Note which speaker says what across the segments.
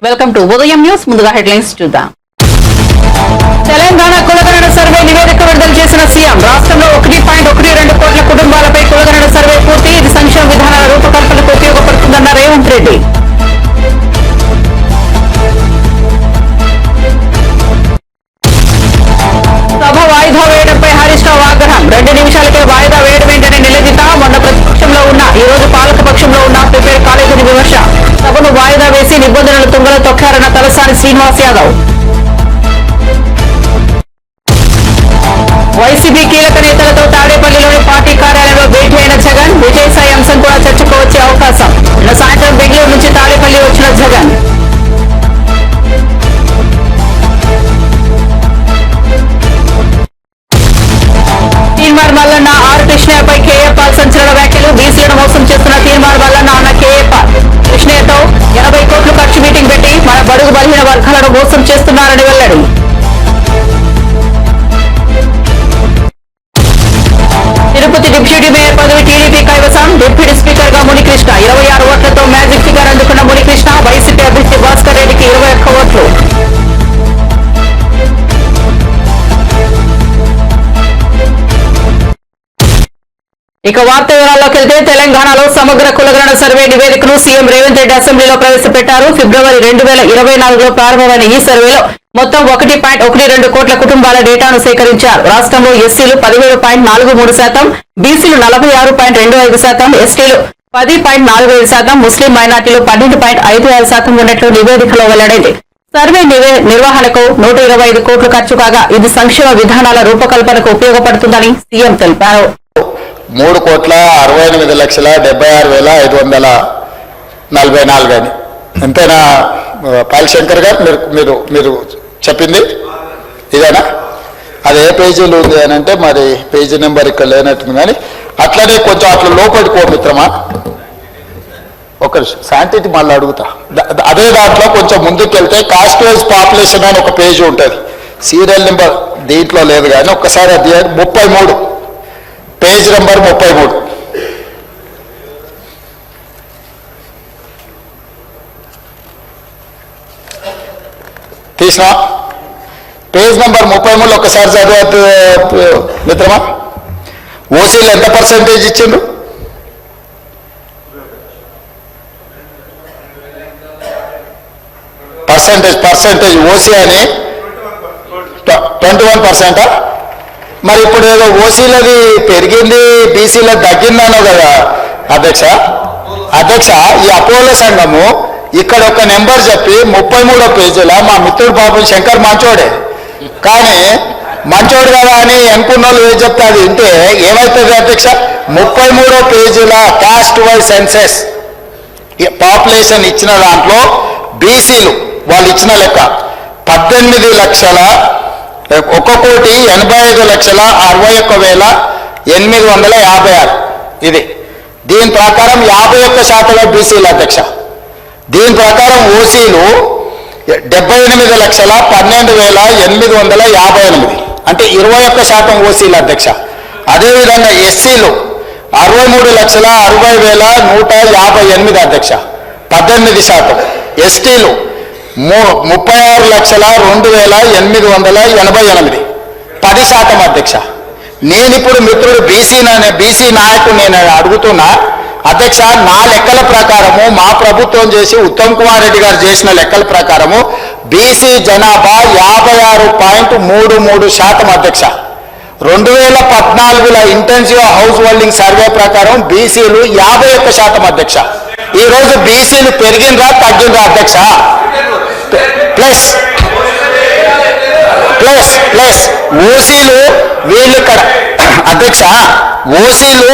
Speaker 1: Welcome to ఉదయం news. ముందుగా headlines చూద్దాం. తెలంగాణ కులగణన సర్వే నివేదిక విడుదల చేసిన సీఎం. రాష్ట్రంలో 1.12 కోట్ల కుటుంబాలపై కులగణన సర్వే పూర్తి. ఇది సంక్షేమ విధానాల రూపకల్పనకు ఉపయోగపడుతుందన్న రేవంత్ రెడ్డి. సభ వాయిదా వేయడంపై హరీష్ రావు ఆగ్రహం. 2 నిమిషాలకే వాయిదా వేయడమేంటని నిలదీత. మొన్న ప్రతిపక్షంలో ఉన్న ఈ రోజు పాలకపక్షంలో ఉన్న ప్రిపేర్ కాలేజీని విమర్శ. సభను వాయిదా వేసి నిబంధనలు తుంగలో తొక్కారన్న తలసాని శ్రీనివాస్ యాదవ్. వైసీపీ కీలక నేతలతో తాడేపల్లిలోని పార్టీ కార్యాలయంలో భేటీ అయిన జగన్. విజయసాయి అంశం కూడా చర్చకు వచ్చే అవకాశం. నిన్న సాయంత్రం బెంగళూరు నుంచి తాడేపల్లి వచ్చిన జగన్. తీన్మార్ మల్లన్న ఆర్ కృష్ణయ్యపై కేఏపాల్ సంచలన వ్యాఖ్యలు. బీసీలను మోసం చేస్తున్న తీన్మార్ మల్లన్న అన్న కేఏపాల్. కృష్ణయ్యతో 80 కోట్లు ఖర్చు మీటింగ్ పెట్టి మన బడుగు బలహీన వర్గాలను మోసం చేస్తున్నారని వెల్లడి. తిరుపతి డిప్యూటీ మేయర్ పదవి టీడీపీ కైవసం. డిప్యూటీ స్పీకర్ గా మునికృష్ణ. 26 ఓట్లతో మ్యాజిక్ ఫిగర్ అందుకున్న మునికృష్ణ. వైసీపీ అభ్యర్థి భాస్కర్ రెడ్డికి 21 ఓట్లు. ఇక వార్త వివరాల్లోకి వెళ్తే తెలంగాణలో సమగ్ర కులగణన సర్వే నివేదికను సీఎం రేవంత్ రెడ్డి అసెంబ్లీలో ప్రవేశపెట్టారు. ఫిబ్రవరి 2024లో ప్రారంభమైన ఈ సర్వేలో మొత్తం 1.12 కోట్ల కుటుంబాల డేటాను సేకరించారు. రాష్ట్రంలో ఎస్సీలు 17.43%, బీసీలు 46.25%, ఎస్టీలు 10.45%, ముస్లిం మైనార్టీలు 12.56% ఉన్నట్లు నివేదికలో వెల్లడైంది. సర్వే నిర్వహణకు 125 కోట్లు ఖర్చు కాగా ఇది సంక్షేమ విధానాల రూపకల్పనకు ఉపయోగపడుతుందని సీఎం తెలిపారు.
Speaker 2: 3,68,76,544 అని ఎంతైనా పాలశంకర్ గారు మీరు చెప్పింది ఇదేనా? అది ఏ పేజీలో ఉంది అని అంటే మరి పేజీ నెంబర్ ఇక్కడ లేనట్టుంది. కానీ అట్లనే కొంచెం అట్లా లోపలికో మిత్రమా, ఒక శాంతిటీ మళ్ళీ అడుగుతా. అదే దాంట్లో కొంచెం ముందుకు వెళ్తే కాస్ట్ వైజ్ పాపులేషన్ అని ఒక పేజీ ఉంటుంది. సీరియల్ నెంబర్ దీంట్లో లేదు కానీ ఒక్కసారి అది 33 పేజ్ నెంబర్ 33. తీసినా పేజ్ నెంబర్ 33 ఒక్కసారి చదివద్దు మిత్రమా. ఓసీలు ఎంత పర్సెంటేజ్ ఇచ్చిండు? పర్సెంటేజ్ ఓసీ అని 21%. మరి ఇప్పుడు ఏదో ఓసీలది పెరిగింది బీసీలది తగ్గిందనో కదా అధ్యక్ష. ఈ అపోలో సంఘము ఇక్కడ ఒక నెంబర్ చెప్పి 33వ పేజీలో మా మిత్రుడు బాబు శంకర్ మంచోడే, కానీ మంచోడు కదా అని అనుకున్న వాళ్ళు ఏం చెప్తే అది వింటే ఏమవుతుంది అధ్యక్ష? 33వ పేజీల కాస్ట్ వైజ్ సెన్సెస్ పాపులేషన్ ఇచ్చిన దాంట్లో బీసీలు వాళ్ళు ఇచ్చిన లెక్క 18,85,61,856. ఇది దీని ప్రకారం 51% బీసీలు అధ్యక్ష. దీని ప్రకారం ఓసీలు 78,12,858 అంటే 21% ఓసీలు అధ్యక్ష. అదేవిధంగా ఎస్సీలు 63,60,158 అధ్యక్ష, 18%. ఎస్టీలు 36,02,888 10% అధ్యక్ష. నేను ఇప్పుడు మిత్రుడు బీసీ నాయకుడు నేను అడుగుతున్నా అధ్యక్ష, నా లెక్కల ప్రకారము మా ప్రభుత్వం చేసి ఉత్తమ్ కుమార్ రెడ్డి గారు చేసిన లెక్కల ప్రకారము బీసీ జనాభా 56.33% అధ్యక్ష. 2014లో ఇంటెన్సివ్ హౌస్ హోల్డింగ్ సర్వే ప్రకారం బీసీలు 51% అధ్యక్ష. ఈరోజు బీసీలు పెరిగినరా తగ్గినరా అధ్యక్ష? ప్లస్ ఓసీలు వీళ్ళిక్కడ అధ్యక్ష,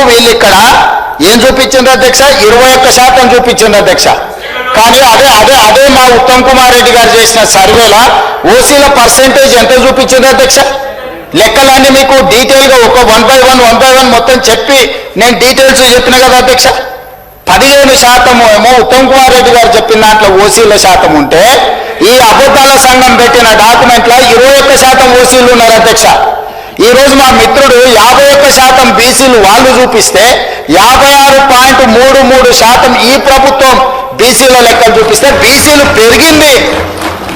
Speaker 2: వీళ్ళిక్కడ ఏం చూపించింది అధ్యక్ష? 21% చూపించింది అధ్యక్ష. కానీ అదే మా ఉత్తమ్ కుమార్ రెడ్డి గారు చేసిన సర్వేలో ఓసీల పర్సెంటేజ్ ఎంత చూపించింది అధ్యక్ష? లెక్కలన్నీ మీకు డీటెయిల్గా ఒక 1 by 1 మొత్తం చెప్పి నేను డీటెయిల్స్ చెప్పిన కదా అధ్యక్ష. 15% ఏమో ఉత్తమ్ కుమార్ రెడ్డి గారు చెప్పిన దాంట్లో ఓసీల శాతం ఉంటే ఈ అబద్ధాల సంఘం పెట్టిన డాక్యుమెంట్లో 21% ఓసీలు ఉన్నారు అధ్యక్ష. ఈ రోజు మా మిత్రుడు 51% బీసీలు వాళ్ళు చూపిస్తే 56.33% ఈ ప్రభుత్వం బీసీల లెక్కలు చూపిస్తే బీసీలు పెరిగింది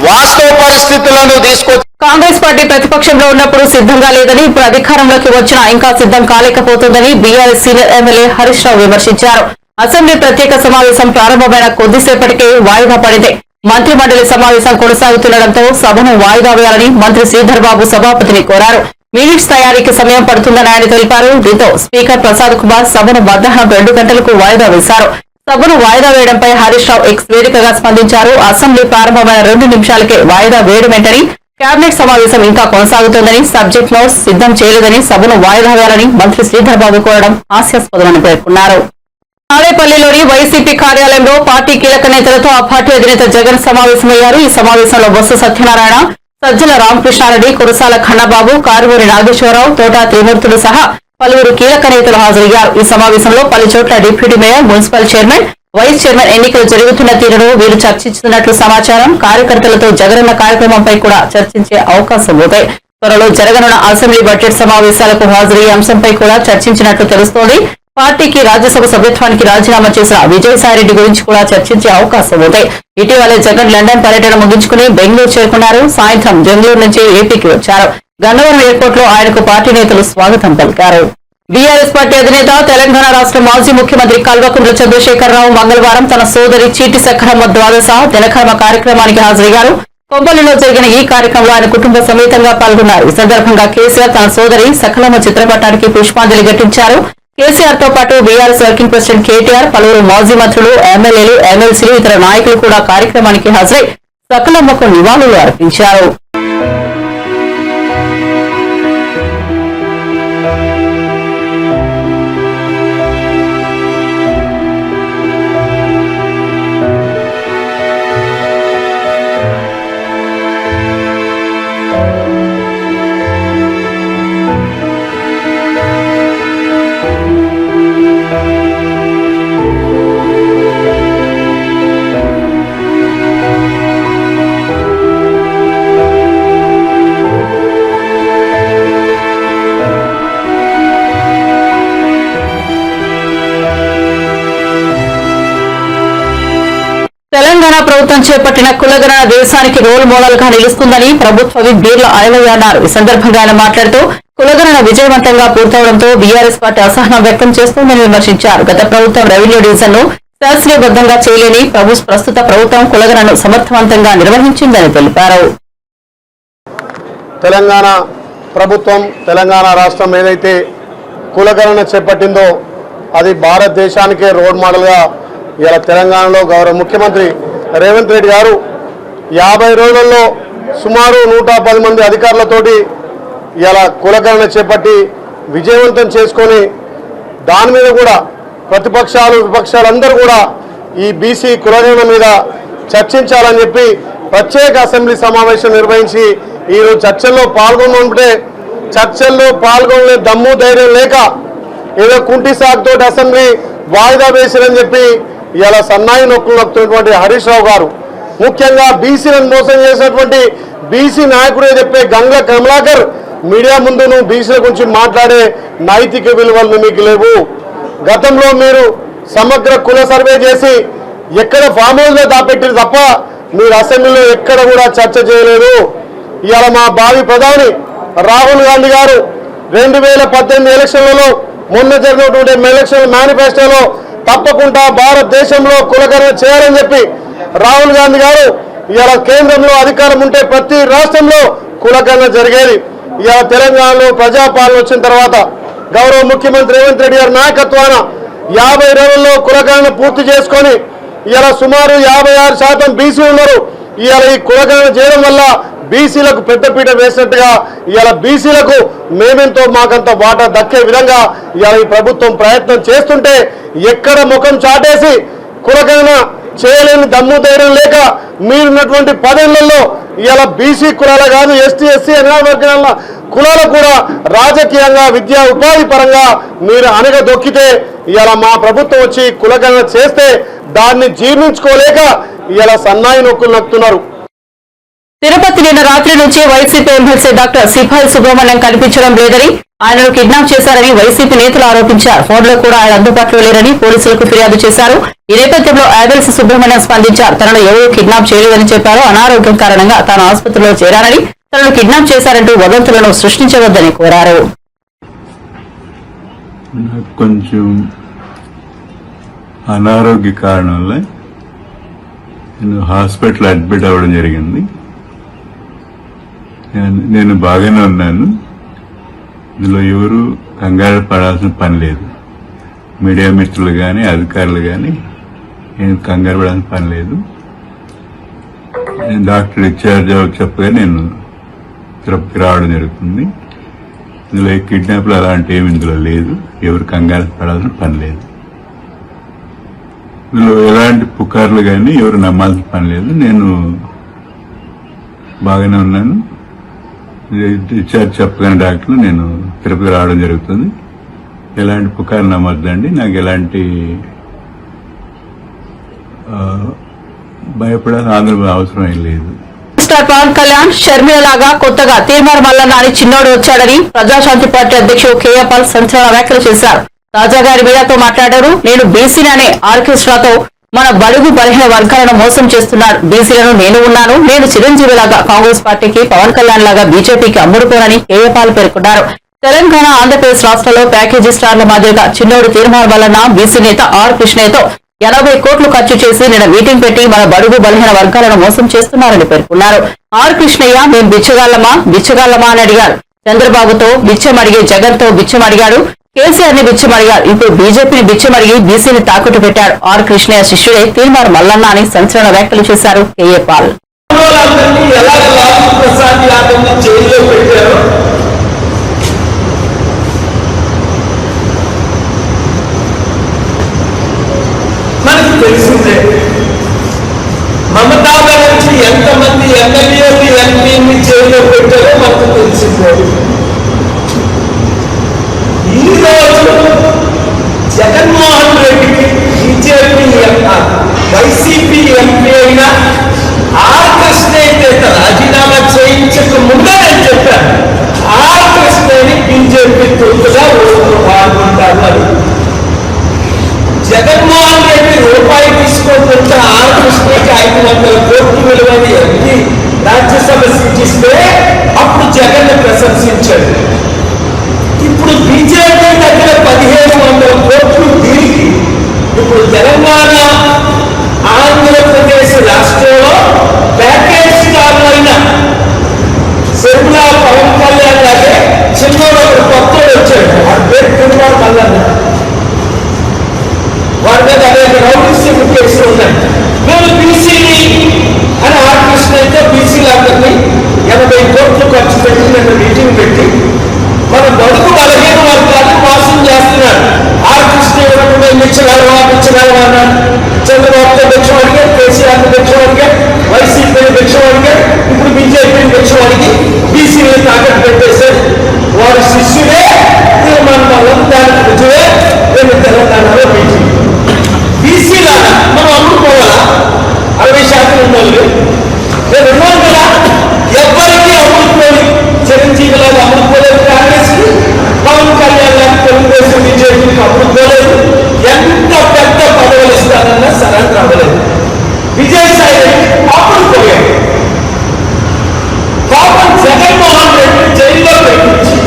Speaker 2: వాస్తవ పరిస్థితులను తీసుకొచ్చి
Speaker 1: కాంగ్రెస్ పార్టీ ప్రతిపక్షంలో ఉన్నప్పుడు సిద్ధంగా లేదని ఇప్పుడు అధికారంలోకి వచ్చినా ఇంకా సిద్ధం కాలేకపోతుందని BRS senior MLA Harish Rao విమర్శించారు. అసెంబ్లీ ప్రత్యేక సమావేశం ప్రారంభమైన కొద్దిసేపటికే వాయిదా పడింది. మంత్రి మండలి సమావేశం కొనసాగుతుండటంతో సభను వాయిదా వేయాలని మంత్రి శ్రీధర్ బాబు సభాపతిని కోరారు. మినిట్స్ తయారీకి సమయం పడుతుందని ఆయన తెలిపారు. దీంతో స్పీకర్ ప్రసాద్ కుమార్ సభను మధ్యాహ్నం 2 గంటలకు వాయిదా వేశారు. సభను వాయిదా వేయడంపై హరీష్ రావు ఎక్స్ వేదికగా స్పందించారు. అసెంబ్లీ ప్రారంభమైన 2 నిమిషాలకే వాయిదా వేయడమేంటని, కేబినెట్ సమావేశం ఇంకా కొనసాగుతోందని, సబ్జెక్ట్ నోట్స్ సిద్ధం చేయలేదని సభను వాయిదా వేయాలని మంత్రి శ్రీధర్ బాబు కోరడం హాస్యాస్పదమని పేర్కొన్నారు. తాడేపల్లిలోని వైసీపీ కార్యాలయంలో పార్టీ కీలక నేతలతో ఆ పార్టీ అధినేత జగన్ సమావేశమయ్యారు. ఈ సమావేశంలో బొత్స సత్యనారాయణ, సజ్జల రామకృష్ణారెడ్డి, కురసాల ఖన్నబాబు, కారుమూరి నాగేశ్వరరావు, తోటా త్రిమూర్తులు సహా పలువురు కీలక నేతలు హాజరయ్యారు. ఈ సమావేశంలో పలు చోట్ల deputy mayor, municipal chairman, vice chairman ఎన్నికలు జరుగుతున్న తీరును వీరు చర్చించుతున్నట్లు సమాచారం. కార్యకర్తలతో జగనన్న కార్యక్రమంపై కూడా చర్చించే అవకాశం ఉంది. త్వరలో జరగనున్న అసెంబ్లీ బడ్జెట్ సమావేశాలకు హాజరయ్యే అంశంపై కూడా చర్చించినట్లు తెలుస్తోంది. పార్టీకి రాజ్యసభ సభ్యత్వానికి రాజీనామా చేసిన విజయసాయిరెడ్డి గురించి కూడా చర్చించే అవకాశం ఉంది. ఇటీవలే జగన్ లండన్ పర్యటన ముగించుకుని బెంగళూరు చేరుకున్నారు. సాయంత్రం బెంగళూరు నుంచి ఏపీకి వచ్చారు. గన్నవరం ఎయిర్పోర్ట్ లో ఆయనకు పార్టీ నేతలు స్వాగతం పలికారు. బీఆర్ఎస్ పార్టీ అధినేత, తెలంగాణ రాష్ట్ర మాజీ ముఖ్యమంత్రి కల్వకుంట్ల చంద్రశేఖరరావు మంగళవారం తన సోదరి చీటి సక్కరమ్మ ద్వాదశ దినకర్మ కార్యక్రమానికి హాజరయ్యారు. కొబ్బలిలో జరిగిన ఈ కార్యక్రమంలో ఆయన కుటుంబ సమేతంగా పాల్గొన్నారు. ఈ సందర్భంగా కేసీఆర్ తన సోదరి సకలమ్మ చిత్రపటానికి పుష్పాంజలి ఘటించారు. కేసీఆర్ తో పాటు బీఆర్ఎస్ వర్కింగ్ ప్రెసిడెంట్ కేటీఆర్, పలువురు మాజీ మంత్రులు, ఎమ్మెల్యేలు, ఎమ్మెల్సీలు, ఇతర నాయకులు కూడా కార్యక్రమానికి హాజరై సకలమ్మకు నివాళులు అర్పించారు. తెలంగాణ ప్రభుత్వం చేపట్టిన కులగణన దేశానికి రోల్ మోడల్ గా నిలుస్తుందని ప్రభుత్వ విప్ బీర్ల ఐలయ్య అన్నారు. ఈ సందర్భంగా ఆయన మాట్లాడుతూ కులగణన విజయవంతంగా పూర్తవడంతో బీఆర్ఎస్ పార్టీ అసహనం వ్యక్తం చేస్తోందని విమర్శించారు. గత ప్రభుత్వం రెవెన్యూ డివిజన్ ను శాస్త్రీయబద్ధంగా చేయలేని ప్రస్తుత ప్రభుత్వం కులగణను సమర్థవంతంగా నిర్వహించిందని తెలిపారు.
Speaker 3: తెలంగాణ ప్రభుత్వం, తెలంగాణ రాష్ట్రం ఏదైతే కులగణన చేపట్టిందో అది భారతదేశానికే రోల్ మోడల్గా ఇలా తెలంగాణలో గౌరవ ముఖ్యమంత్రి రేవంత్ రెడ్డి గారు 50 రోజుల్లో సుమారు 110 మంది అధికారులతోటి ఇలా కులగణన చేపట్టి విజయవంతం చేసుకొని దాని మీద కూడా ప్రతిపక్షాలు, విపక్షాలందరూ కూడా ఈ బీసీ కులగణన మీద చర్చించాలని చెప్పి ప్రత్యేక అసెంబ్లీ సమావేశం నిర్వహించి ఈరోజు చర్చల్లో పాల్గొనుంటే చర్చల్లో పాల్గొనే దమ్ము ధైర్యం లేక ఏదో కుంటి సాగుతోటి అసెంబ్లీ వాయిదా వేసిరని చెప్పి ఇలా సన్నాయి నొక్కులు నొక్కుతున్నటువంటి హరీష్ రావు గారు, ముఖ్యంగా బీసీలను మోసం చేసినటువంటి బీసీ నాయకుడే చెప్పే గంగ కమలాకర్ మీడియా ముందు నువ్వు బీసీల గురించి మాట్లాడే నైతిక విలువలు మీకు లేవు. గతంలో మీరు సమగ్ర కుల సర్వే చేసి ఎక్కడ ఫామ్ హౌస్లో దాపెట్టిరు తప్ప మీరు అసెంబ్లీలో ఎక్కడ కూడా చర్చ చేయలేదు. ఇవాళ మా భావి ప్రధాని రాహుల్ గాంధీ గారు 2018 ఎలక్షన్లలో మొన్న జరిగినటువంటి ఎలక్షన్ మేనిఫెస్టోలో తప్పకుండా భారతదేశంలో కులగణన చేయాలని చెప్పి రాహుల్ గాంధీ గారు ఇవాళ కేంద్రంలో అధికారం ఉంటే ప్రతి రాష్ట్రంలో కులగణన జరిగేది. ఇవాళ తెలంగాణలో ప్రజాపాలన వచ్చిన తర్వాత గౌరవ ముఖ్యమంత్రి రేవంత్ రెడ్డి గారి నాయకత్వాన 50 రోజుల్లో కులగణన పూర్తి చేసుకొని ఇవాళ సుమారు 56% బీసీ ఉన్నారు. ఇవాళ ఈ కులగణన చేయడం వల్ల బీసీలకు పెద్దపీట వేసినట్టుగా ఇవాళ బీసీలకు మేమెంతో మాకంత వాటా దక్కే విధంగా ఇవాళ ఈ ప్రభుత్వం ప్రయత్నం చేస్తుంటే ఎక్కడ ముఖం చాటేసి కులగణన చేయలేని దమ్ము ధైర్యం లేక మీరున్నటువంటి 10 ఏళ్లలో ఇవాళ బీసీ కులాల కాదు, ఎస్టీ, ఎస్సీ, వర్గాల కులాలు కూడా రాజకీయంగా, విద్యా, ఉపాధి పరంగా మీరు అనగదొక్కితే ఇవాళ మా ప్రభుత్వం వచ్చి కులగణన చేస్తే దాన్ని జీర్ణించుకోలేక ఇవాళ సన్నాయి నొక్కులు నొక్కుతున్నారు.
Speaker 1: తిరుపతి నిన్న రాత్రి నుంచి వైసీపీ ఎమ్మెల్సీ డాక్టర్ సిపాయి సుబ్రహ్మణ్యం కనిపించడం లేదని, ఆయనను కిడ్నాప్ చేశారని వైసీపీ నేతలు ఆరోపించారు. ఫోన్లో కూడా ఆయన అందుబాటులో లేరని పోలీసులకు ఫిర్యాదు చేశారు. ఈ నేపథ్యంలో ఆదివాసీ సుబ్రహ్మణ్యం స్పందించారు. తనను ఎవరూ కిడ్నాప్ చేయలేదని చెప్పారు. అనారోగ్యం కారణంగా తాను ఆసుపత్రిలో చేరారని, తనను కిడ్నాప్ చేశారంటూ వదంతులను సృష్టించవద్దని కోరారు.
Speaker 4: కొంచెం అనారోగ్య కారణం వల్ల నేను హాస్పిటల్ అడ్మిట్ అవ్వడం జరిగింది. నేను బాగానే ఉన్నాను. ఇందులో ఎవరు కంగారు పడాల్సిన పని లేదు. మీడియా మిత్రులు కానీ అధికారులు కానీ నేను కంగారు పడాల్సిన పని లేదు. నేను డాక్టర్ డిశ్చార్జ్ చెప్పగా నేను తిరుపతికి రావడం జరుగుతుంది. ఇందులో కిడ్నాప్లు అలాంటి ఏమి ఇందులో లేదు. ఎవరు కంగారు పడాల్సిన పని లేదు. ఇందులో ఎలాంటి పుకార్లు కానీ ఎవరు నమ్మాల్సిన పని లేదు. నేను బాగానే ఉన్నాను. డిశ్చార్జ్ చెప్పగానే డాక్టర్లు నేను తిరుపతి రావడం జరుగుతుంది. ఎలాంటి పుకార్లు నమ్మొద్దండి. నాకు ఎలాంటి భయపడాల్సిన అవసరం ఏం లేదు.
Speaker 1: స్టార్ పవన్ కళ్యాణ్ షర్మిల లాగా కొత్తగా తీర్మార్ మల్లన్న అని చిన్నోడు వచ్చాడని ప్రజాశాంతి పార్టీ అధ్యక్షుడు కేఏ పాల్ సంచలన వ్యాఖ్యలు చేశారు. తాజాగా ఆయన మీడియాతో మాట్లాడారు. నేను బీసీని అనే ఆర్కెస్ట్రాతో మన బడుగు బలహీన వర్గాలను మోసం చేస్తున్నాడు. బీసీలను నేను ఉన్నాను. నేను చిరంజీవిలాగా కాంగ్రెస్ పార్టీకి, పవన్ కళ్యాణ్ లాగా బీజేపీకి అమ్ముడుకోనని కేఏ పాల్ పేర్కొన్నారు. తెలంగాణ, ఆంధ్రప్రదేశ్ రాష్ట్రాల్లో ప్యాకేజీ స్టార్ల మాదిరిగా చిన్నోడు తీర్మార్ మల్లన్న బీసీ నేత ఆర్ కృష్ణయ్యతో 80 కోట్లు ఖర్చు చేసి నిన్న మీటింగ్ పెట్టి మన బడుగు బలహీన వర్గాలను మోసం చేస్తున్నారని పేర్కొన్నారు. ఆర్ కృష్ణయ్య మేం బిచ్చగాళ్లమా అని అడిగారు. చంద్రబాబుతో బిచ్చం అడిగి జగన్ తో బిచ్చం అడిగాడు. కేసీఆర్ ని బిచ్చం అడిగారు. ఇప్పుడు బీజేపీని బిచ్చం అడిగి బీసీని తాకట్టు పెట్టాడు. ఆర్ కృష్ణయ్య శిష్యుడే తీర్మార్ మల్లన్న అని సంచలన వ్యాఖ్యలు చేశారు కేఏ పాల్.
Speaker 5: మనకు తెలిసిందే. మమతా బెనర్జీ ఎంతమంది ఎమ్మెల్యేలు ఎంపీని జైల్లో పెట్టారో మనకు తెలిసిందే. ఈరోజు జగన్మోహన్ రెడ్డికి బీజేపీ వైసీపీ ఎంపీ అయినా ఆర్ కృష్ణయ్య రాజీనామా చేయించక ముందే నేను చెప్పాను, ఆర్ కృష్ణయ్యని బీజేపీ తొత్తుగా ఓట్లు పాల్గొంటారు అని. జగన్మోహన్ రెడ్డి రూపాయి తీసుకోకుండా ఆర్ కృష్ణకి 500 కోట్లు విలువైన ఎంపీ రాజ్యసభ సీట్ ఇస్తే అప్పుడు జగన్ ప్రశంసించాడు. ఇప్పుడు బీజేపీ దగ్గర 1700 కోట్లు దీనికి ఇప్పుడు తెలంగాణ, ఆంధ్రప్రదేశ్ రాష్ట్రంలో ప్యాకేజ్ స్టార్లైన శర్మిల, పవన్ కళ్యాణ్ లాగే చిన్నోడు ఒకడు కొత్తోడు వచ్చాడు. వాడి పేరు తీర్మార్ మల్లన్న. వారి మీద అనేక రౌడీస్ కేసులు ఉన్నాయి. మేము బీసీని అని ఆర్ కృష్ణయ్యతో బీసీలందరినీ 80 కోట్లు ఖర్చు పెట్టి నిన్న మీటింగ్ పెట్టి మన బడుగు బలహీన వర్గాన్ని మోసం చేస్తున్నాడు. ఆర్ కృష్ణయ్య మిచ్చగలవా అన్నాడు. చంద్రబాబుతో భిక్షం అడిగాడు, కేసీఆర్ని భిక్షం అడిగాడు, వైసీపీని భిక్షం అడిగాడు, ఇప్పుడు బీజేపీని భిక్షం అడిగి బీసీని తాకట్టు పెట్టేశాడు. వారి శిష్యుడే తీర్మానం వల్ల దానికి రుజువే నేను తెలంగాణలో మీటింగ్. బీసీలాగా మనం అమ్ముకోవాలా? 60% ఉన్నోళ్ళు నేను ఉన్నాను కదా. ఎవరికి అమ్ముడుకోని చిరంజీవిలాగా అమ్ముడుకోలేదు కాంగ్రెస్ కి, పవన్ కళ్యాణ్ లాగా తెలుగుదేశం బీజేపీకి అమ్ముడుకోలేదు. ఎంత పెద్ద పదవులు ఇస్తానన్నా సరెండర్ అవ్వలేదు. విజయసాయి రెడ్డి అమ్ముడుకోలేదు. పాపం జగన్మోహన్ రెడ్డి జైల్లో పెట్టించి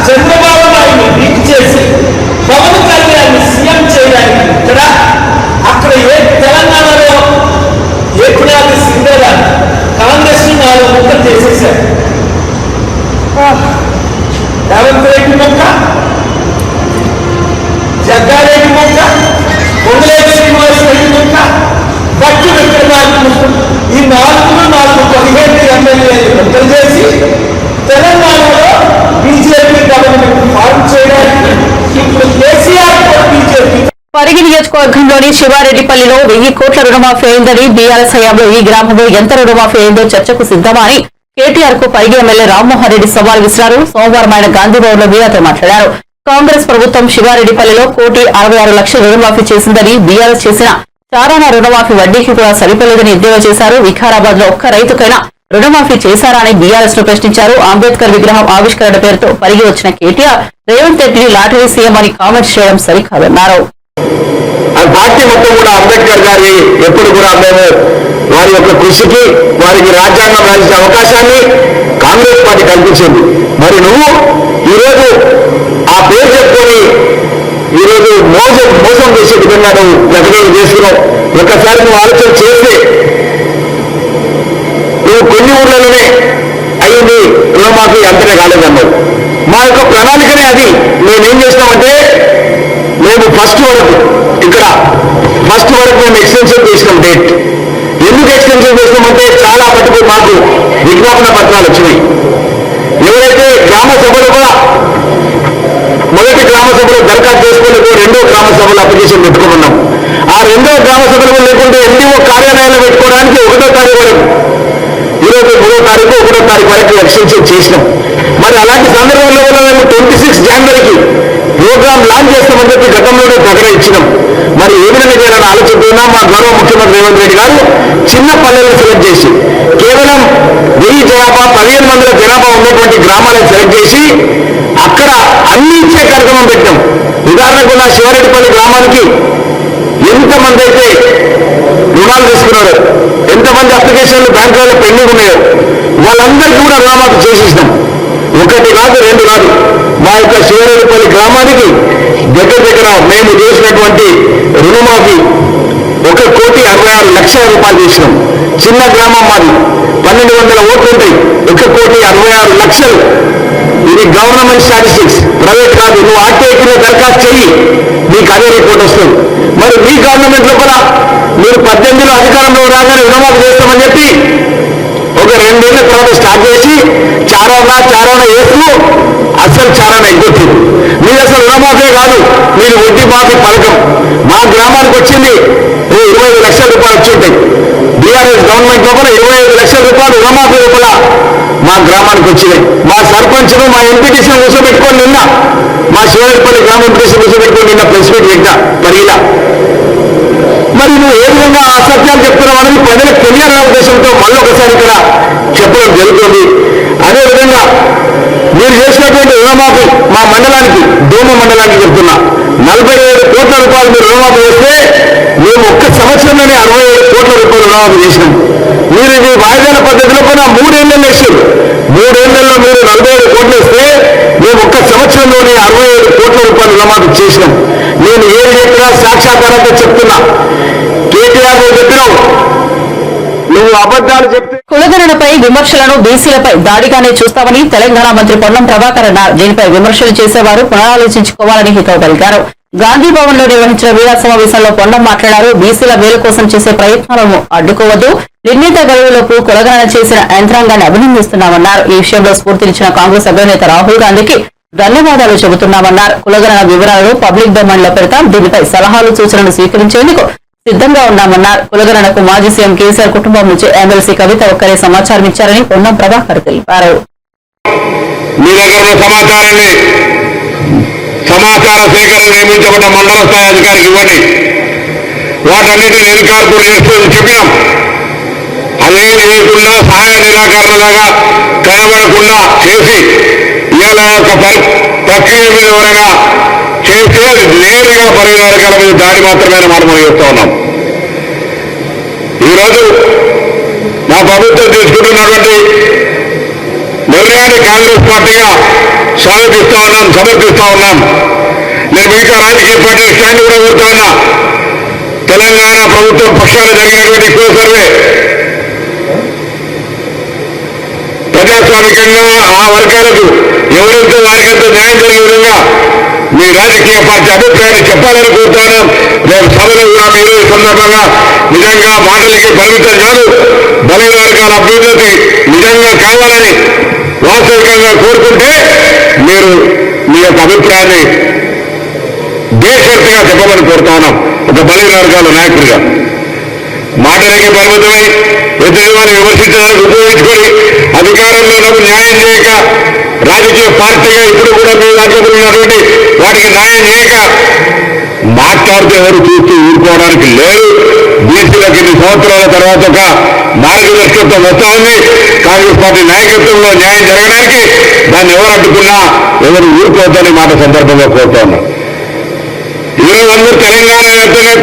Speaker 5: చంద్రబాబు నాయుడు లీక్ చేసి పవన్ కళ్యాణ్ సీఎం చేయడానికి అక్కడ తెలంగాణలో ఏకనాథ్ సింగర్ కాంగ్రెస్ ని 4 ముక్కలు చేసేశారు. రేవంత్ రెడ్డి మొక్క, జగ్గారెడ్డి మొక్క, పొంగులేటి శ్రీనివాస్ రెడ్డి మొక్క, బట్టి విక్రమార్క మొక్క, ఈ 4 ఎమ్మెల్యేలు ముక్కలు చేసి తెలంగాణలో బీజేపీ గవర్నమెంట్ ఫార్మ్ చేయడానికి ఇప్పుడు కేసీఆర్ బీజేపీ.
Speaker 1: పరిగి నియోజకవర్గంలోని శివారెడ్డిపల్లిలో 1000 కోట్ల రుణమాఫీ అయిందని, బీఆర్ఎస్ హయాంలో ఈ గ్రామంలో ఎంత రుణమాఫీ అయిందో చర్చకు సిద్ధమా అని కేటీఆర్ కు పరిగి ఎమ్మెల్యే రామ్మోహన్ రెడ్డి సవాల్ విసిరారు. సోమవారం ఆయన గాంధీభవన్ లో మీడియాతో మాట్లాడారు. కాంగ్రెస్ ప్రభుత్వం శివారెడ్డిపల్లిలో 1,66,00,000 రుణమాఫీ చేసిందని, బీఆర్ఎస్ చేసిన చారానా రుణమాఫీ వడ్డీకి కూడా సరిపోలేదని ఎద్దేవా చేశారు. వికారాబాద్ లో ఒక్క రైతుకైనా రుణమాఫీ చేశారా అని బీఆర్ఎస్ ను ప్రశ్నించారు. అంబేద్కర్ విగ్రహం ఆవిష్కరణ పేరుతో పరిగి వచ్చిన కేటీఆర్ రేవంత్ రెడ్డిని లాటరీ సీఎం అని కామెంట్స్ చేయడం సరికాదన్నారు.
Speaker 2: పార్టీ మొత్తం కూడా అంబేద్కర్ గారి ఎప్పుడు కూడా మేము వారి యొక్క కృషికి వారికి రాజ్యాంగం రాసిన అవకాశాన్ని కాంగ్రెస్ పార్టీ కల్పించింది. మరి నువ్వు ఈరోజు ఆ పేరు చెప్పుకొని ఈరోజు మోసం చేసే విధంగా నువ్వు ప్రకటన చేస్తున్నావు. ఒక్కసారి నువ్వు ఆలోచన చేస్తే నువ్వు కొన్ని ఊర్లలోనే అయ్యింది రుణమాఫీ అంతనే కాలేదన్నావు. మా యొక్క ప్రణాళికనే అది. మేమేం చేసినామంటే మేము ఫస్ట్ వరకు మేము ఎక్స్టెన్షన్ చేసినాం డేట్. ఎందుకు ఎక్స్టెన్షన్ చేసినామంటే చాలా మటుకు మాకు విజ్ఞాపన పత్రాలు వచ్చినాయి. ఎవరైతే గ్రామ సభలు కూడా మొదటి గ్రామ సభలో దరఖాస్తు చేసుకోలేదు, రెండో గ్రామ సభలో అప్లికేషన్ పెట్టుకున్నాం. ఆ రెండో గ్రామ సభలు లేకుంటే ఎన్డీఓ కార్యాలయాలు పెట్టుకోవడానికి 1వ తారీఖు వరకు, ఈరోజు 3వ తారీఖు 1వ తారీఖు వరకు ఎక్స్టెన్షన్ చేసినాం. మరి అలాంటి సందర్భంలో కూడా మేము 26 జనవరికి ప్రోగ్రామ్ లాంచ్ చేస్తామని చెప్పి గతంలోనే ప్రకటన ఇచ్చినాం. మరి ఏ విధంగా చేయాలని ఆలోచిస్తున్నా మా గౌరవ ముఖ్యమంత్రి రేవంత్ రెడ్డి గారు చిన్న పల్లెలను సెలెక్ట్ చేసి కేవలం 1000 జనాభా 15 మందిల జనాభా ఉన్నటువంటి గ్రామాలను సెలెక్ట్ చేసి అక్కడ అన్ని ఇచ్చే కార్యక్రమం పెట్టాం. ఉదాహరణకు నా శివారెడ్డిపల్లి గ్రామానికి ఎంతమంది అయితే రుణాలు తీసుకున్నారో, ఎంతమంది అప్లికేషన్లు బ్యాంకులలో పెండింగ్ ఉన్నాయో వాళ్ళందరికీ కూడా రుణమాఫీ చేసేసినాం. 1 కాదు 2 కాదు. మా యొక్క శివరెడ్డిపల్లి గ్రామానికి దగ్గర మేము చేసినటువంటి రుణమాఫీ 1,66,00,000 రూపాయలు చేసినాం. చిన్న గ్రామం మాది, 1200 ఓట్లు ఉంటాయి. 1,66,00,000. ఇది గవర్నమెంట్ స్టాటిస్టిక్స్, ప్రైవేట్ కాదు. నువ్వు ఆర్టీఐకి దరఖాస్తు చెయ్యి, నీకు అదే రిపోర్ట్ వస్తుంది. మరి మీ గవర్నమెంట్ లో కూడా మీరు 18లో అధికారంలో రాగానే రుణమాఫీ చేస్తామని చెప్పి ఒక 2 ఏళ్ల తర్వాత స్టార్ట్ చేసి చారానా వేస్తూ అసలు చారానా ఎగ్గొట్టింది. మీరు అసలు రుణమాఫీ కాదు, మీరు వడ్డీ మాఫీ పథకం. మా గ్రామానికి వచ్చింది 25 లక్షల రూపాయలు వచ్చి ఉంటాయి. బీఆర్ఎస్ గవర్నమెంట్ లోపల 25 లక్షల రూపాయలు రుణమాఫీ లోపల మా గ్రామానికి వచ్చినాయి. మా సర్పంచ్ను మా ఎంపీటీసీని కూర్చోబెట్టుకొని నిన్న, మా శివరెడ్డిపల్లి గ్రామ ఎంపీటీసీ కూర్చోబెట్టుకొని నిన్న ప్రెస్ మీట్ పెట్టా పరిగిలా. మరి నువ్వు ఏ విధంగా అసత్యాలు చెప్తున్నావు అనేది ప్రజలకు తెలియాలనే ఉద్దేశంతో మళ్ళీ ఒకసారి ఇక్కడ చెప్పడం జరుగుతుంది. అదేవిధంగా మీరు చేసినటువంటి రుణమాఫీ మా మండలానికి, దోమ మండలానికి చెప్తున్నా, 47 కోట్ల రూపాయలు మీరు రుణమాఫీ చేస్తే మేము 1 సంవత్సరంలోనే 67 కోట్ల రూపాయలు రుణమాఫీ చేసినాం. మీరు ఇది వాయిదాల పద్ధతిలో కూడా 3 ఏళ్ళలో వేసారు. 3 ఏళ్లలో మీరు 47 కోట్లు ఇస్తే మేము 1 సంవత్సరంలోనే 67 కోట్ల రూపాయలు రుణమాఫీ చేసినాం. నేను ఏది చెప్పినా సాక్షాత్కారంతో చెప్తున్నా. కేటీఆర్ చెప్పినావు, నువ్వు అబద్ధాలు చెప్తే
Speaker 1: కులగణనపై విమర్శలను బీసీలపై దాడిగానే చూస్తామని తెలంగాణ మంత్రి పొన్నం ప్రభాకర్ అన్నారు. దీనిపై విమర్శలు చేసేవారు పునరాలోచించుకోవాలని హితవు పలికారు. గాంధీ భవన్ లో నిర్వహించిన మీడియా సమావేశంలో పొన్నం మాట్లాడారు. బీసీల మేలు కోసం చేసే ప్రయత్నాలను అడ్డుకోవద్దు, నిర్ణీత గడువులోపు కులగణన చేసిన యంత్రాంగాన్ని అభినందిస్తున్నామన్నారు. ఈ విషయంలో స్ఫూర్తినిచ్చిన కాంగ్రెస్ అగ్రనేత రాహుల్ గాంధీకి ధన్యవాదాలు చెబుతున్నామన్నారు. కులగణన వివరాలను పబ్లిక్ డొమైన్ లో పెడతాం, దీనిపై సలహాలు సూచనలు స్వీకరించేందుకు సిద్ధంగా ఉన్నామన్నారు. కులగణనకు మాజీ సీఎం కేసీఆర్ కుటుంబం నుంచి ఎమ్మెల్సీ కవిత ఒక్కరే సమాచారం ఇచ్చారని పొన్నం ప్రభాకర్ తెలిపారు.
Speaker 2: సమాచార సేకరణ నియమించబడ్డ మండల స్థాయి అధికారికి ఇవ్వండి. వాటన్నిటిని ఇన్కార్పొరేట్ చేస్తూ చెప్పినాం. అదే చేయకుండా సహాయ నిరాకరణలాగా కనబడకుండా చేసి ఇలా ఒక ప్రక్రియ మీద ఎవరైనా చేస్తే నేరుగా పరిణామాల మీద దాడి మాత్రమే మనం చేస్తూ ఉన్నాం. ఈరోజు మా ప్రభుత్వం తీసుకుంటున్నటువంటి నిర్ణయాన్ని కాంగ్రెస్ పార్టీగా స్వాగతిస్తూ ఉన్నాం, సమర్థిస్తూ ఉన్నాం. నేను మిగతా రాజకీయ పార్టీ స్టాండ్ కూడా కోరుతా ఉన్నా. తెలంగాణ ప్రభుత్వం పక్షాన జరిగినటువంటి కుల సర్వే ప్రజాస్వామికంగా ఆ వర్గాలకు ఎవరైతే వారికంత న్యాయం జరిగే విధంగా మీ రాజకీయ పార్టీ అభిప్రాయాన్ని చెప్పాలని కోరుతాను. రేపు సభలో కూడా మీరు ఈ సందర్భంగా నిజంగా మాటలకి పరిమితం కాదు, బలైన వర్గాల అభ్యున్నతి నిజంగా కావాలని వాస్తవికంగా కోరుకుంటే మీరు మీ యొక్క అభిప్రాయాన్ని బేషరతుగా చెప్పమని కోరుతా ఉన్నాం. ఒక బలైన వర్గాల నాయకుడిగా మాటలకి పరిమితమై ఎదుటివారిని విమర్శించడానికి ఉపయోగించుకొని అధికారంలో న్యాయం చేయక, రాజకీయ పార్టీగా ఇప్పుడు కూడా మీ రాజ్యంలో ఉన్నటువంటి వాటికి న్యాయం చేయక
Speaker 6: మాట్లాడితే ఎవరు చూస్తూ ఊరుకోవడానికి లేదు. బీసీలకు ఇన్ని సంవత్సరాల తర్వాత ఒక మార్గదర్శకత్వం వస్తా ఉంది. కాంగ్రెస్ పార్టీ నాయకత్వంలో న్యాయం జరగడానికి దాన్ని ఎవరు అడ్డుకున్నా ఎవరు ఊరుకోవద్దని మాట సందర్భంగా కోరుతా ఉన్నాం. ఈరోజు అందరూ తెలంగాణ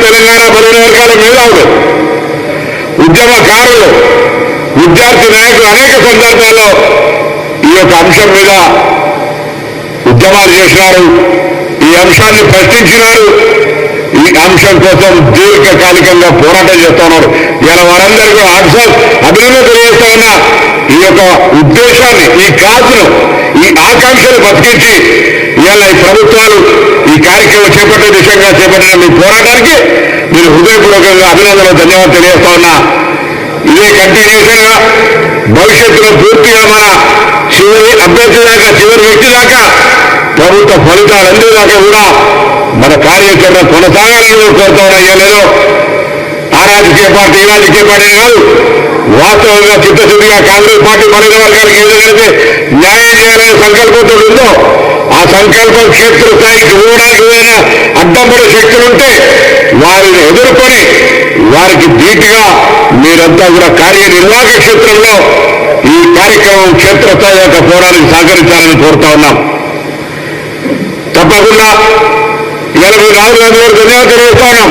Speaker 6: తెలంగాణ బలిన వర్గాల మేధావులు, ఉద్యమకారులు, విద్యార్థి నాయకులు అనేక సందర్భాల్లో ఈ యొక్క అంశం మీద ఉద్యమాలు చేసినారు. ఈ అంశాన్ని ప్రశ్నించినారు. ఈ అంశం కోసం దీర్ఘకాలికంగా పోరాటం చేస్తున్నారు. ఇలా వారందరూ కూడా అభినందన తెలియజేస్తా ఉన్నా. ఈ యొక్క ఉద్దేశాన్ని, ఈ కాసును, ఈ ఆకాంక్షలు బతికించి ఇవాళ ఈ ప్రభుత్వాలు ఈ కార్యక్రమం చేపట్టే దిశగా చేపట్టిన మీ పోరాటానికి నేను హృదయపూర్వకంగా అభినందనలు, ధన్యవాదాలు తెలియజేస్తా ఉన్నా. ఇదే కంటిన్యూషన్ గా భవిష్యత్తులో పూర్తిగా మన చివరి అభ్యర్థి దాకా, చివరి వ్యక్తి దాకా ప్రభుత్వ ఫలితాలు అందేదాకా కూడా మన కార్యాచరణ కొనసాగాలని కోరుతా ఉన్నా. లేదో ఆ రాజకీయ పార్టీ ఈ రాజకీయ పార్టీ కాదు, వాస్తవంగా చిత్తశుద్ధిగా కాంగ్రెస్ పార్టీ బలిన వర్గానికి ఏదైతే న్యాయం చేయాలనే సంకల్పంతో ఉందో ఆ సంకల్పం క్షేత్రస్థాయికి పోవడానికి ఏదైనా అడ్డంపడే శక్తులుంటే వారిని ఎదుర్కొని వారికి ధీటుగా మీరంతా కూడా కార్యనిర్వాహక క్షేత్రంలో ఈ కార్యక్రమం క్షేత్రస్థాయి యొక్క పోరాటానికి సహకరించాలని కోరుతా ఉన్నాం. తప్పకుండా 84 మంది వరకు ధన్యవాదాలు తెలియజేస్తా ఉన్నాం.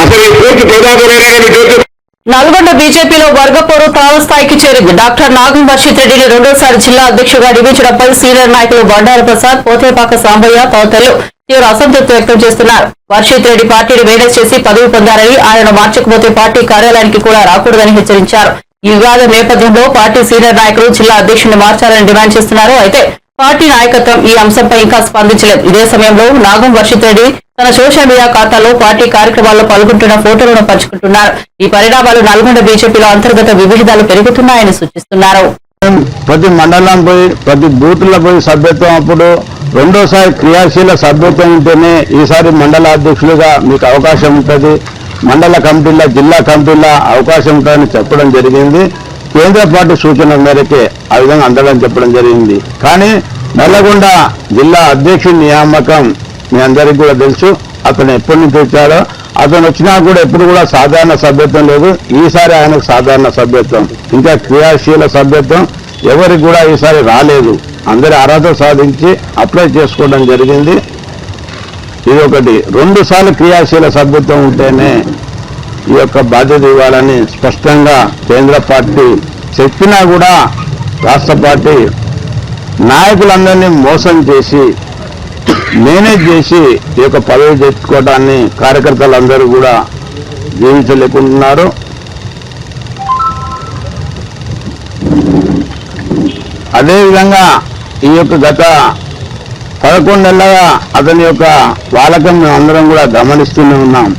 Speaker 6: అసలు ఈ పూర్తి ప్రజాపరమైన
Speaker 1: నల్గొండ బీజేపీలో వర్గపోరు తారస్థాయికి చేరింది. డాక్టర్ నాగం వర్షిత్ రెడ్డిని రెండోసారి జిల్లా అధ్యక్షుడిగా నియమించడంపై సీనియర్ నాయకులు బండారు ప్రసాద్, పోతేపాక సాంబయ్య తదితరులు తీవ్ర అసంతృప్తి వ్యక్తం చేస్తున్నారు. వర్షిత్ రెడ్డి పార్టీని మేనేజ్ చేసి పదవి పొందారని, ఆయనను మార్చకపోతే పార్టీ కార్యాలయానికి కూడా రాకూడదని హెచ్చరించారు. ఈ వివాదం నేపథ్యంలో పార్టీ సీనియర్ నాయకులు జిల్లా అధ్యక్షుడిని మార్చాలని డిమాండ్ చేస్తున్నారు. అయితే పార్టీ నాయకత్వం ఈ అంశంపై ఇంకా స్పందించలేదు. ఇదే సమయంలో నాగం వర్షిత్ రెడ్డి తన సోషల్ మీడియా ఖాతాలో పార్టీ కార్యక్రమాల్లో పాల్గొంటున్న ఫోటోలను పంచుకుంటున్నారు. ఈ పరిణామాలు నల్గొండ బీజేపీలో అంతర్గత విభేదాలు పెరుగుతున్నాయని సూచిస్తున్నారు.
Speaker 7: ప్రతి మండలం పోయి, ప్రతి బూత్లో పోయి సభ్యత్వం అప్పుడు రెండోసారి క్రియాశీల సభ్యత్వం ఉంటేనే ఈసారి మండల అధ్యక్షులుగా మీకు అవకాశం ఉంటుంది, మండల కమిటీల, జిల్లా కమిటీల అవకాశం ఉంటుందని చెప్పడం జరిగింది. కేంద్ర పార్టీ సూచన మేరకే ఆ విధంగా అందడం చెప్పడం జరిగింది. కానీ నల్లగొండ జిల్లా అధ్యక్షుడి నియామకం మీ అందరికీ కూడా తెలుసు. అతను ఎప్పటి నుంచి వచ్చాడో, అతను వచ్చినా కూడా ఎప్పుడు కూడా సాధారణ సభ్యత్వం లేదు. ఈసారి ఆయనకు సాధారణ సభ్యత్వం, ఇంకా క్రియాశీల సభ్యత్వం ఎవరికి కూడా ఈసారి రాలేదు. అందరి అర్హత సాధించి అప్లై చేసుకోవడం జరిగింది. ఇది ఒకటి. 2 సార్లు క్రియాశీల సభ్యత్వం ఉంటేనే ఈ యొక్క బాధ్యత ఇవ్వాలని స్పష్టంగా కేంద్ర పార్టీ చెప్పినా కూడా రాష్ట్ర పార్టీ నాయకులందరినీ మోసం చేసి, మేనేజ్ చేసి ఈ యొక్క పదవి తెచ్చుకోవడాన్ని కార్యకర్తలందరూ కూడా జీవించలేకుంటున్నారు. అదేవిధంగా ఈ యొక్క గత 11 నెలలుగా అతని యొక్క వాలకం మేము అందరం కూడా గమనిస్తూనే ఉన్నాం.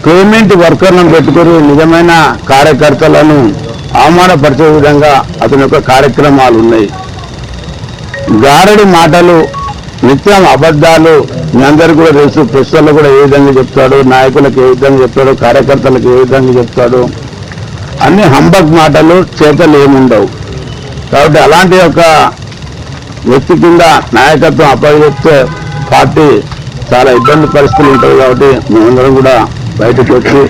Speaker 7: పేమెంట్ వర్కర్లను పెట్టుకుని నిజమైన కార్యకర్తలను అవమానపరిచే విధంగా అతని యొక్క కార్యక్రమాలు ఉన్నాయి. గారడి మాటలు, నిత్యం అబద్ధాలు మీ అందరికీ కూడా తెలుసు. ప్రెస్లో కూడా ఏ విధంగా చెప్తాడు, నాయకులకు ఏ విధంగా చెప్తాడు, కార్యకర్తలకు ఏ విధంగా చెప్తాడు. అన్ని హంబక్ మాటలు, చేతలు ఏముండవు. కాబట్టి అలాంటి యొక్క వ్యక్తి కింద నాయకత్వం అప్పచెప్తే పార్టీ చాలా ఇబ్బంది పరిస్థితులు ఉంటాయి. కాబట్టి మేమందరం కూడా బయటకు వచ్చి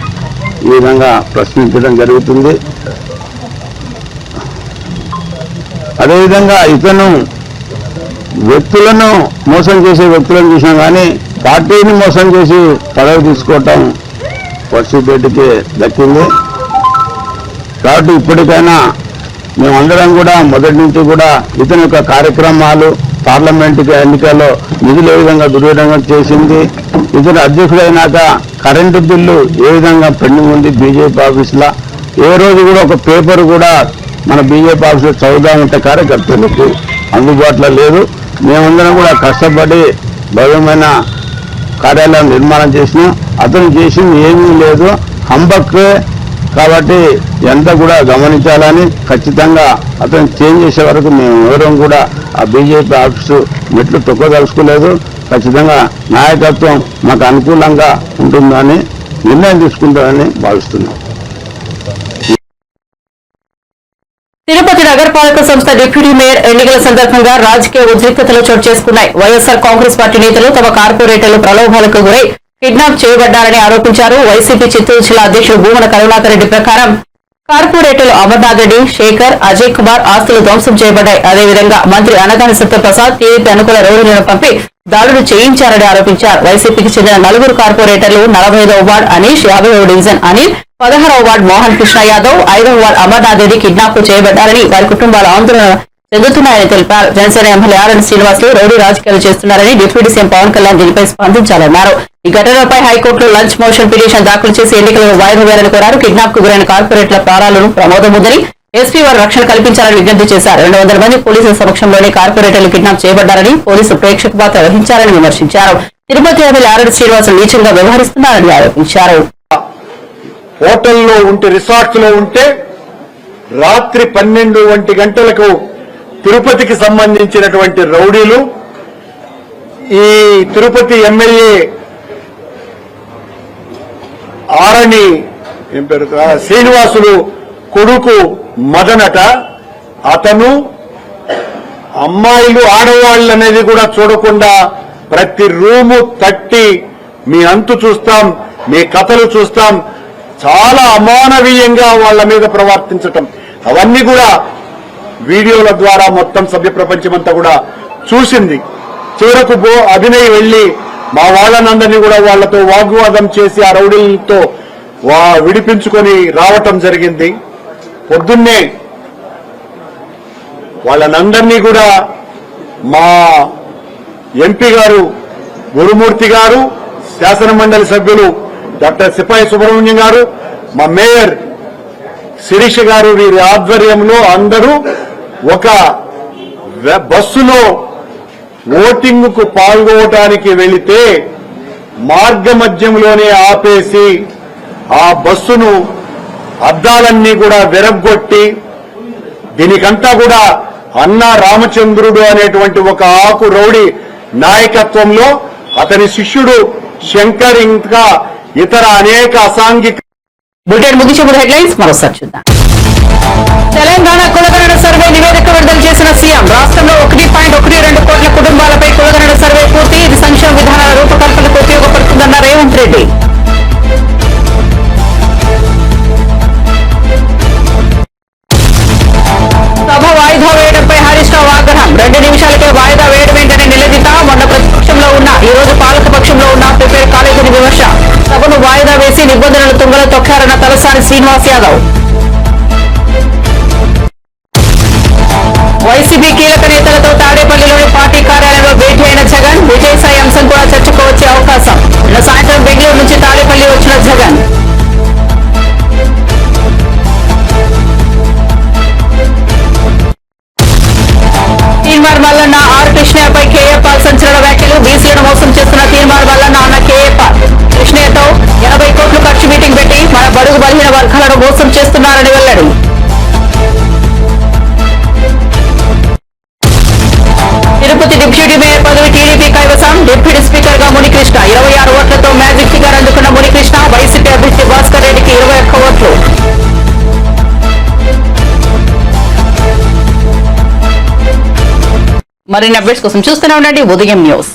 Speaker 7: ఈ విధంగా ప్రశ్నించడం జరుగుతుంది. అదేవిధంగా ఇతను వ్యక్తులను మోసం చేసే వ్యక్తులను చూసినా కానీ పార్టీని మోసం చేసి పదవి తీసుకోవటం వర్షిత్ రెడ్డికి దక్కింది. కాబట్టి ఇప్పటికైనా మేమందరం కూడా మొదటి నుంచి కూడా ఇతని యొక్క కార్యక్రమాలు, పార్లమెంటుకి ఎన్నికల్లో నిధులు ఏ విధంగా దుర్వినియోగం చేసింది, ఇతను అధ్యక్షుడైనాక కరెంటు బిల్లు ఏ విధంగా పెండింగ్ ఉంది బీజేపీ ఆఫీసులో, ఏ రోజు కూడా ఒక పేపర్ కూడా మన బీజేపీ ఆఫీసులో చదువుదామంటే కార్యకర్తలకు అందుబాటులో లేదు. మేమందరం కూడా కష్టపడి భవ్యమైన కార్యాలయం నిర్మాణం చేసినాం. అతను చేసింది ఏమీ లేదు, హంబక్. కాబట్టి ఎంత కూడా గమనించాలని, ఖచ్చితంగా అతను చేంజ్ చేసే వరకు మేము ఎవరం కూడా ఆ బీజేపీ ఆఫీసు మెట్లు తొక్కదలుచుకోలేదు. ఖచ్చితంగా నాయకత్వం మాకు అనుకూలంగా ఉంటుందని నిర్ణయం తీసుకుంటామని భావిస్తున్నాం.
Speaker 1: తిరుపతి నగరపాలక సంస్థ డిప్యూటీ మేయర్ ఎన్నికల సందర్భంగా రాజకీయ ఉద్రిక్తతలు చోటు చేసుకున్నాయి. వైఎస్ఆర్ కాంగ్రెస్ పార్టీ నేతలు తమ కార్పొరేటర్లు ప్రలోభాలకు గురై కిడ్నాప్ చేయబడ్డారని ఆరోపించారు. వైసీపీ చిత్తూరు జిల్లా అధ్యక్షుడు భూమన కరుణాకర్ రెడ్డి ప్రకారం కార్పొరేటర్లు అమర్నాథ్ రెడ్డి, శేఖర్, అజయ్ కుమార్ ఆస్తులు ధ్వంసం చేయబడ్డాయి. అదేవిధంగా మంత్రి అనగాని సత్యప్రసాద్ టీడీపీ అనుకూల రౌడీలను పంపి దాడులు చేయించారని ఆరోపించారు. వైసీపీకి చెందిన 4 కార్పొరేటర్లు 45వ వార్డు అనీష్, 50వ డివిజన్ అనిల్, 16వ వార్డు మోహన్ కృష్ణ యాదవ్, 5వ వార్డు అమర్నాథ్ రెడ్డి కిడ్నాప్ చేయబడ్డారని వారి కుటుంబాల ఆందోళన చెందుతున్నాయని తెలిపారు. Janasena MLA R N Srinivasulu rowdy రాజకీయాలు చేస్తున్నారని డిప్యూటీ సీఎం పవన్ కళ్యాణ్ దీనిపై స్పందించాలన్నారు. ఈ ఘటనపై హైకోర్టులో లంచ్ మోషన్ పిటిషన్ దాఖలు చేసి ఎన్నికలను వాయిదా వేయాలని కోరారు. కిడ్నాప్ కు గురైన కార్పొరేట్ల ప్రాణాలను ప్రమోదముందని ఎస్పీ వారు రక్షణ కల్పించాలని విజ్ఞప్తి చేశారు. 200 మంది పోలీసుల సమక్షంలోనే కార్పొరేటర్లు కిడ్నాప్ చేయబడ్డారని, పోలీసులు ప్రేక్షక పాత్ర వహించారని విమర్శించారు. తిరుపతి ఎమ్మెల్యే ఆర్ఎన్ శ్రీనివాసులు నీచంగా వ్యవహరిస్తున్నారని ఆరోపించారు.
Speaker 3: హోటల్లో ఉంటే, రిసార్ట్స్ లో ఉంటే రాత్రి 12 గంటలకు తిరుపతికి సంబంధించినటువంటి రౌడీలు ఈ తిరుపతి ఎమ్మెల్యే ఆరణి శ్రీనివాసులు కొడుకు మదనట, అతను అమ్మాయిలు ఆడవాళ్ళు అనేది కూడా చూడకుండా ప్రతి రూము తట్టి మీ అంతు చూస్తాం, మీ కథలు చూస్తాం, చాలా అమానవీయంగా వాళ్ళ మీద ప్రవర్తించటం, అవన్నీ కూడా వీడియోల ద్వారా మొత్తం సభ్య ప్రపంచమంతా కూడా చూసింది. చివరకు అభినయ్ వెళ్లి మా వాళ్ళనందరినీ కూడా వాళ్లతో వాగ్వాదం చేసి ఆ రౌడీలతో విడిపించుకొని రావటం జరిగింది. పొద్దున్నే వాళ్ళనందరినీ కూడా మా ఎంపీ గారు గురుమూర్తి గారు, శాసన మండలి సభ్యులు డాక్టర్ సిపాయి సుబ్రహ్మణ్యం గారు, మా మేయర్ శిరీష గారు, వీరి ఆధ్వర్యంలో అందరూ ఒక బస్సులో ఓటింగ్ కు పాల్గొనడానికి వెళితే మార్గమధ్యంలోనే ఆపేసి ఆ బస్సును అద్దాలన్నీ కూడా విరగ్గొట్టి, దీనికంతా కూడా అన్నా రామచంద్రుడు అనేటువంటి ఒక ఆకు రౌడీ నాయకత్వంలో అతని శిష్యుడు శంకర్ ఇంకా ఇతర అనేక అసాంఘిక.
Speaker 1: బులెటిన్ ముగించే హెడ్లైన్స్ మరోసారి చూద్దాం. తెలంగాణ కులగణన సర్వే నివేదిక విడుదల చేసిన సీఎం. రాష్ట్రంలో 1.12 కోట్ల కుటుంబాలపై కులగణన సర్వే పూర్తి. ఇది సంక్షేమ విధానాల రూపకల్పనకు ఉపయోగపడుతుందన్న రేవంత్ రెడ్డి. సభ వాయిదా వేయడంపై హరీష్ రావు ఆగ్రహం. 2 నిమిషాలకే వాయిదా వేయడమేంటని నిలదీత. మొన్న ప్రతిపక్షంలో ఉన్న, ఈ రోజు పాలకపక్షంలో ఉన్న, ప్రిపేర్ కాలేజీని విమర్శ. సభను వాయిదా వేసి నిబంధనలు తుంగలో తొక్కారన్న తలసాని శ్రీనివాస్ యాదవ్. వైసీపీ కీలక నేతలతో తాడేపల్లిలోని పార్టీ కార్యాలయంలో భేటీ అయిన జగన్. విజయసాయి అంశం కూడా చర్చకు వచ్చే అవకాశం. నిన్న సాయంత్రం బెంగళూరు నుంచి తాడేపల్లి వచ్చిన జగన్. తీన్మార్ మల్లన్న ఆర్ కృష్ణయ్యపై కేఏ పాల్ సంచలన వ్యాఖ్యలు. బీసీలను మోసం చేస్తున్న తీన్మార్ మల్లన్న అన్న కేఏ పాల్. కృష్ణయ్యతో 80 కోట్లు ఖర్చు మీటింగ్ పెట్టి మన బడుగు బలహీన వర్గాలను మోసం చేస్తున్నారని వెల్లడి. తిరుపతి డిప్యూటీ మేయర్ పదవి టీడీపీ కైవసం. డిప్యూటీ స్పీకర్ గా మునికృష్ణ. 26 ఓట్లతో మ్యాజిక్ ఫిగర్ అందుకున్న మునికృష్ణ. వైసీపీ అభ్యర్థి భాస్కర్ రెడ్డికి 21 ఓట్లు. మరిన్ని అప్డేట్స్ కోసం చూస్తూనే ఉండండి ఉదయం న్యూస్.